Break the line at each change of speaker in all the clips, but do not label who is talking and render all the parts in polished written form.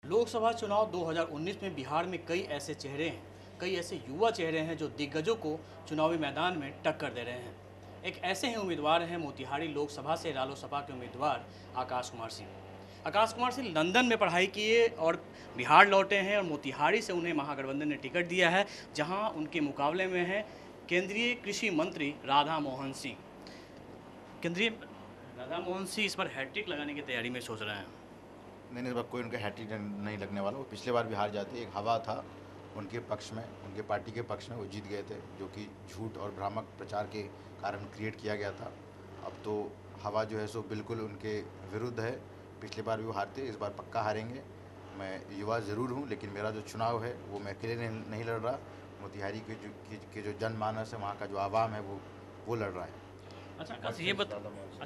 लोकसभा चुनाव 2019 में बिहार में कई ऐसे चेहरे हैं, कई ऐसे युवा चेहरे हैं जो दिग्गजों को चुनावी मैदान में टक्कर दे रहे हैं। एक ऐसे ही उम्मीदवार हैं मोतिहारी लोकसभा से रालोसपा के उम्मीदवार आकाश कुमार सिंह। आकाश कुमार सिंह लंदन में पढ़ाई किए और बिहार लौटे हैं और मोतिहारी से उन्हें महागठबंधन ने टिकट दिया है, जहां उनके मुकाबले में हैं केंद्रीय कृषि मंत्री राधा मोहन सिंह। केंद्रीय राधा मोहन सिंह इस पर हैट्रिक लगाने की तैयारी में सोच रहे हैं।
नहीं, इस बार कोई उनका हैट्रिक नहीं लगने वाला। वो पिछले बार भी हार जाते, एक हवा था उनके पक्ष में, उनके पार्टी के पक्ष में, वो जीत गए थे, जो कि झूठ और भ्रामक प्रचार के कारण क्रिएट किया गया था। अब तो हवा जो है सो बिल्कुल उनके विरुद्ध है। पिछली बार भी वो हारते, इस बार पक्का हारेंगे। मैं युवा ज़रूर हूँ, लेकिन मेरा जो चुनाव है वो मैं अकेले नहीं लड़ रहा। मोतिहारी के जो जनमानस है, वहाँ का जो आवाम है, वो लड़ रहा है।
अच्छा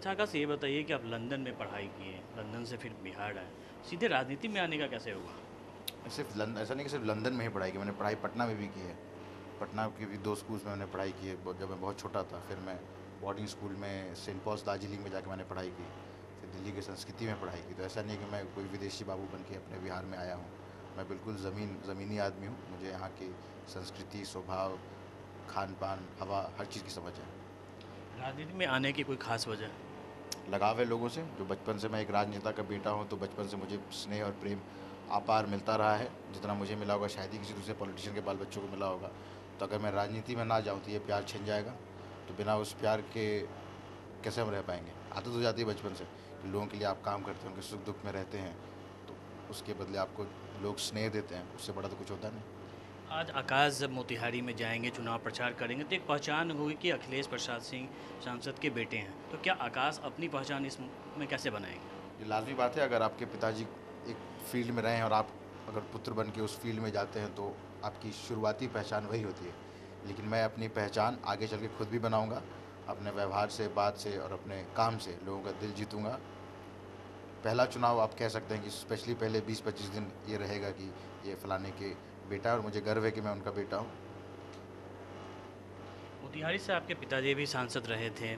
आकाश ये बताइए कि आप लंदन में पढ़ाई किए, लंदन से फिर बिहार आए, सीधे राजनीति में आने का कैसे हुआ?
सिर्फ लंदन, ऐसा नहीं कि सिर्फ लंदन में ही पढ़ाई की, मैंने पढ़ाई पटना में भी की है। पटना के भी 2 स्कूल्स में मैंने पढ़ाई की है जब मैं बहुत छोटा था। फिर मैं बोर्डिंग स्कूल में सेंट पॉल्स दार्जिलिंग में जाकर मैंने पढ़ाई की। फिर दिल्ली की संस्कृति में पढ़ाई की। तो ऐसा नहीं है कि मैं कोई विदेशी बाबू बन के अपने बिहार में आया हूँ। मैं बिल्कुल ज़मीनी आदमी हूँ। मुझे यहाँ की संस्कृति, स्वभाव, खान पान, हवा, हर चीज़ की समझ है।
राजनीति में आने की कोई खास वजह?
लगाव है लोगों से। जो बचपन से, मैं एक राजनेता का बेटा हूँ, तो बचपन से मुझे स्नेह और प्रेम अपार मिलता रहा है। जितना मुझे मिला होगा शायद ही किसी दूसरे पॉलिटिशियन के बाल बच्चों को मिला होगा। तो अगर मैं राजनीति में ना जाऊँ तो ये प्यार छिन जाएगा। तो बिना उस प्यार के कैसे हम रह पाएंगे? आदत हो जाती है बचपन से कि लोगों के लिए आप काम करते हैं, उनके सुख दुख में रहते हैं, तो उसके बदले आपको लोग स्नेह देते हैं। उससे बड़ा तो कुछ होता नहीं।
आज आकाश जब मोतिहारी में जाएंगे, चुनाव प्रचार करेंगे, तो एक पहचान होगी कि अखिलेश प्रसाद सिंह सांसद के बेटे हैं। तो क्या आकाश अपनी पहचान इसमें कैसे बनाएंगे?
ये लाजमी बात है। अगर आपके पिताजी एक फील्ड में रहे हैं और आप अगर पुत्र बन के उस फील्ड में जाते हैं, तो आपकी शुरुआती पहचान वही होती है। लेकिन मैं अपनी पहचान आगे चल के खुद भी बनाऊंगा। अपने व्यवहार से, बात से और अपने काम से लोगों का दिल जीतूंगा। पहला चुनाव आप कह सकते हैं कि स्पेशली पहले 20-25 दिन ये रहेगा कि ये फलाने के बेटा है, और मुझे गर्व है कि मैं उनका बेटा हूँ।
मोतिहारी से आपके पिताजी भी सांसद रहे थे,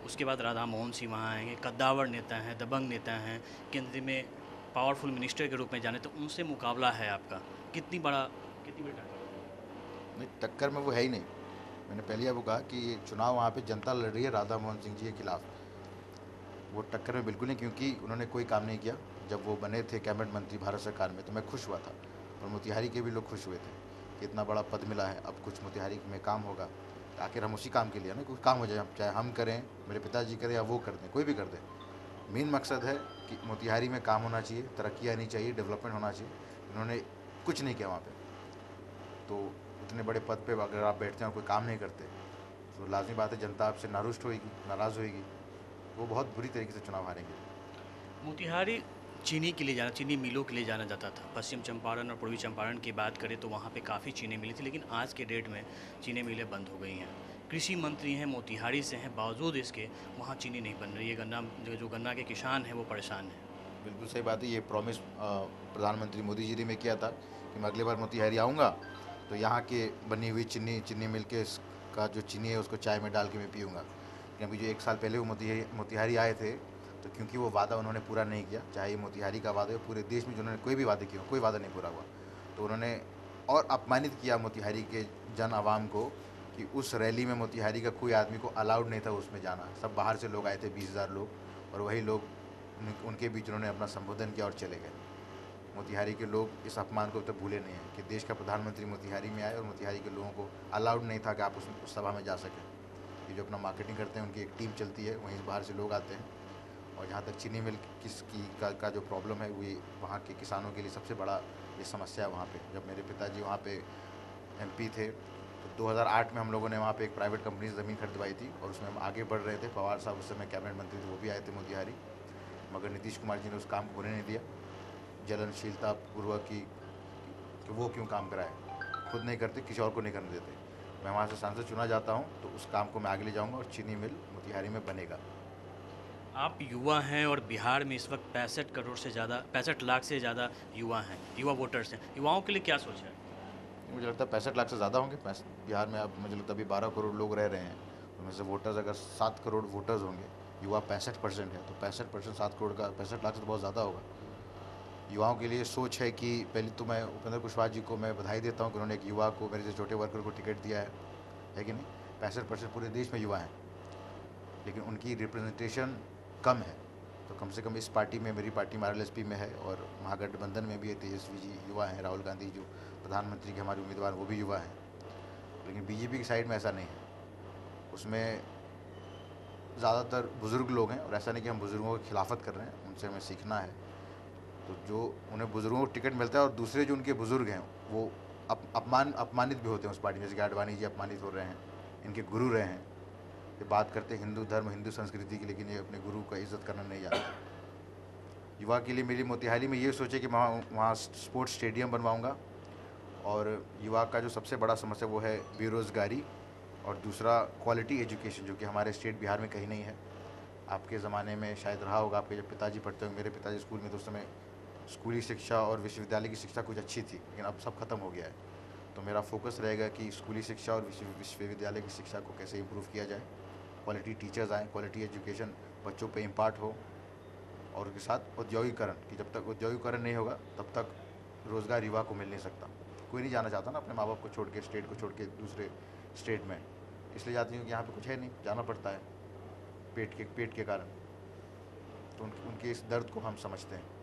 उसके बाद राधा मोहन सिंह वहाँ आएंगे, कद्दावर नेता हैं, दबंग नेता हैं, केंद्र में पावरफुल मिनिस्टर के रूप में जाने, तो उनसे मुकाबला है आपका। कितनी बड़ी टक्कर?
नहीं, टक्कर में वो है ही नहीं। मैंने पहले आपको कहा कि ये चुनाव वहाँ पे जनता लड़ रही है राधा मोहन सिंह जी के खिलाफ। वो टक्कर में बिल्कुल नहीं, क्योंकि उन्होंने कोई काम नहीं किया। जब वो बने थे कैबिनेट मंत्री भारत सरकार में, तो मैं खुश हुआ था, और मोतिहारी के भी लोग खुश हुए थे कि इतना बड़ा पद मिला है, अब कुछ मोतिहारी में काम होगा। आखिर हम उसी काम के लिए ना, कुछ काम हो जाए, चाहे हम करें, मेरे पिताजी करें, या वो कर दें, कोई भी कर दे। मेन मकसद है कि मोतिहारी में काम होना चाहिए, तरक्की आनी चाहिए, डेवलपमेंट होना चाहिए। इन्होंने कुछ नहीं किया वहाँ पे। तो इतने बड़े पद पे अगर आप बैठते हैं और कोई काम नहीं करते, तो लाजमी बात है जनता आपसे नारुष्ट होगी, नाराज़ होगी। वो बहुत बुरी तरीके से चुनाव हारेंगे।
मोतिहारी चीनी मिलों के लिए जाना जाता था। पश्चिम चंपारण और पूर्वी चंपारण की बात करें तो वहाँ पे काफ़ी चीनी मिली थी, लेकिन आज के डेट में चीनी मिलें बंद हो गई हैं। कृषि मंत्री हैं, मोतिहारी से हैं, बावजूद इसके वहाँ चीनी नहीं बन रही है। जो गन्ना के किसान हैं वो परेशान हैं।
बिल्कुल सही बात है। ये प्रॉमिस प्रधानमंत्री मोदी जी ने भी किया था कि मैं अगली बार मोतिहारी आऊँगा तो यहाँ के बनी हुई चीनी मिल के का जो चीनी है उसको चाय में डाल के मैं पीऊँगा। लेकिन अभी जो 1 साल पहले वो मोतिहारी आए थे, तो क्योंकि वो वादा उन्होंने पूरा नहीं किया, चाहे ये मोतिहारी का वादा है, पूरे देश में जो उन्होंने कोई भी वादे किए, कोई वादा नहीं पूरा हुआ, तो उन्होंने और अपमानित किया मोतिहारी के जन आवाम को कि उस रैली में मोतिहारी का कोई आदमी को अलाउड नहीं था उसमें जाना। सब बाहर से लोग आए थे, 20,000 लोग, और वही लोग उनके बीच उन्होंने अपना संबोधन किया और चले गए। मोतिहारी के लोग इस अपमान को तो भूले नहीं हैं कि देश का प्रधानमंत्री मोतिहारी में आए और मोतिहारी के लोगों को अलाउड नहीं था कि आप उस सभा में जा सकें। ये जो अपना मार्केटिंग करते हैं, उनकी एक टीम चलती है, वहीं बाहर से लोग आते हैं। और जहाँ तक चीनी मिल का जो प्रॉब्लम है, वो वहाँ के किसानों के लिए सबसे बड़ा ये समस्या है वहाँ पे। जब मेरे पिताजी वहाँ पे एमपी थे, तो 2008 में हम लोगों ने वहाँ पे एक प्राइवेट कंपनी से ज़मीन खरीदवाई थी, और उसमें हम आगे बढ़ रहे थे। पवार साहब उस समय कैबिनेट मंत्री थे, वो भी आए थे मोतिहारी, मगर नीतीश कुमार जी ने उस काम को होने नहीं दिया। जलनशीलता पूर्वक कि वो क्यों काम कराए, खुद नहीं करते, किसी और को नहीं करने देते। मैं वहाँ से सांसद चुना जाता हूँ तो उस काम को मैं आगे ले जाऊँगा, और चीनी मिल मोतिहारी में बनेगा।
आप युवा हैं और बिहार में इस वक्त 65 लाख से ज़्यादा युवा हैं, युवा वोटर्स हैं। युवाओं के लिए क्या सोचा है?
मुझे लगता है 65 लाख से ज़्यादा होंगे। बिहार में अब मुझे लगता है अभी 12 करोड़ लोग रह रहे हैं, उनमें से वोटर्स अगर 7 करोड़ वोटर्स होंगे, युवा 65% है, तो 65% 7 करोड़ का 65 लाख से तो बहुत ज़्यादा होगा। युवाओं के लिए सोच है कि पहले तो मैं उपेंद्र कुशवाहा जी को मैं बधाई देता हूँ कि उन्होंने एक युवा को, मेरे से छोटे वर्कर को टिकट दिया है कि नहीं। 65% पूरे देश में युवा हैं, लेकिन उनकी रिप्रेजेंटेशन कम है। तो कम से कम इस पार्टी में, मेरी पार्टी RLSP में है, और महागठबंधन में भी है, तेजस्वी जी युवा हैं, राहुल गांधी जो प्रधानमंत्री के हमारे उम्मीदवार वो भी युवा हैं। लेकिन बीजेपी की साइड में ऐसा नहीं है, उसमें ज़्यादातर बुज़ुर्ग लोग हैं, और ऐसा नहीं कि हम बुज़ुर्गों की खिलाफत कर रहे हैं, उनसे हमें सीखना है। तो जो उन्हें बुज़ुर्गों को टिकट मिलता है, और दूसरे जो उनके बुज़ुर्ग हैं वो अपमानित भी होते हैं उस पार्टी में, जैसे कि आडवाणी जी अपमानित हो रहे हैं, इनके गुरु रहे हैं। ये बात करते हैं हिंदू धर्म, हिंदू संस्कृति की, लेकिन ये अपने गुरु का इज़्ज़त करना नहीं जानते। युवा के लिए मेरी मोतिहारी में ये सोचे कि मैं वहाँ स्पोर्ट्स स्टेडियम बनवाऊँगा, और युवा का जो सबसे बड़ा समस्या वो है बेरोज़गारी, और दूसरा क्वालिटी एजुकेशन, जो कि हमारे स्टेट बिहार में कहीं नहीं है। आपके ज़माने में शायद रहा होगा, आपके जब पिताजी पढ़ते होंगे, मेरे पिताजी स्कूल में तो उस समय स्कूली शिक्षा और विश्वविद्यालय की शिक्षा कुछ अच्छी थी, लेकिन अब सब खत्म हो गया है। तो मेरा फोकस रहेगा कि स्कूली शिक्षा और विश्वविद्यालय की शिक्षा को कैसे इम्प्रूव किया जाए, क्वालिटी टीचर्स आएँ, क्वालिटी एजुकेशन बच्चों पे इम्पार्ट हो, और उसके साथ औद्योगिकरण, कि जब तक औद्योगिकरण नहीं होगा तब तक रोज़गार युवा को मिल नहीं सकता। कोई नहीं जाना चाहता ना अपने माँ बाप को छोड़ के, स्टेट को छोड़ के दूसरे स्टेट में, इसलिए जाती हूँ कि यहाँ पे कुछ है नहीं, जाना पड़ता है पेट के कारण। तो उनके इस दर्द को हम समझते हैं।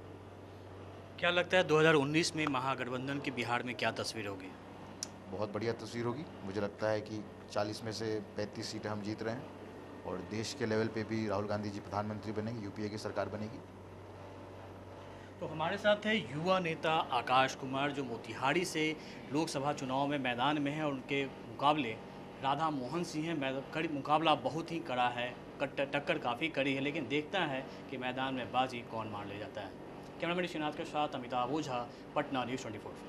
क्या लगता है 2019 में महागठबंधन की बिहार में क्या तस्वीर होगी?
बहुत बढ़िया तस्वीर होगी। मुझे लगता है कि 40 में से 35 सीटें हम जीत रहे हैं, और देश के लेवल पे भी राहुल गांधी जी प्रधानमंत्री बनेंगे, यूपीए की सरकार बनेगी।
तो हमारे साथ है युवा नेता आकाश कुमार, जो मोतिहारी से लोकसभा चुनाव में मैदान में हैं, और उनके मुकाबले राधा मोहन सिंह हैं। कड़ी मुकाबला बहुत ही कड़ा है, टक्कर काफ़ी कड़ी है, लेकिन देखता है कि मैदान में बाजी कौन मार ले जाता है। कैमरामैन श्रीनाथ के साथ अमिताभ ओझा, पटना, News 24।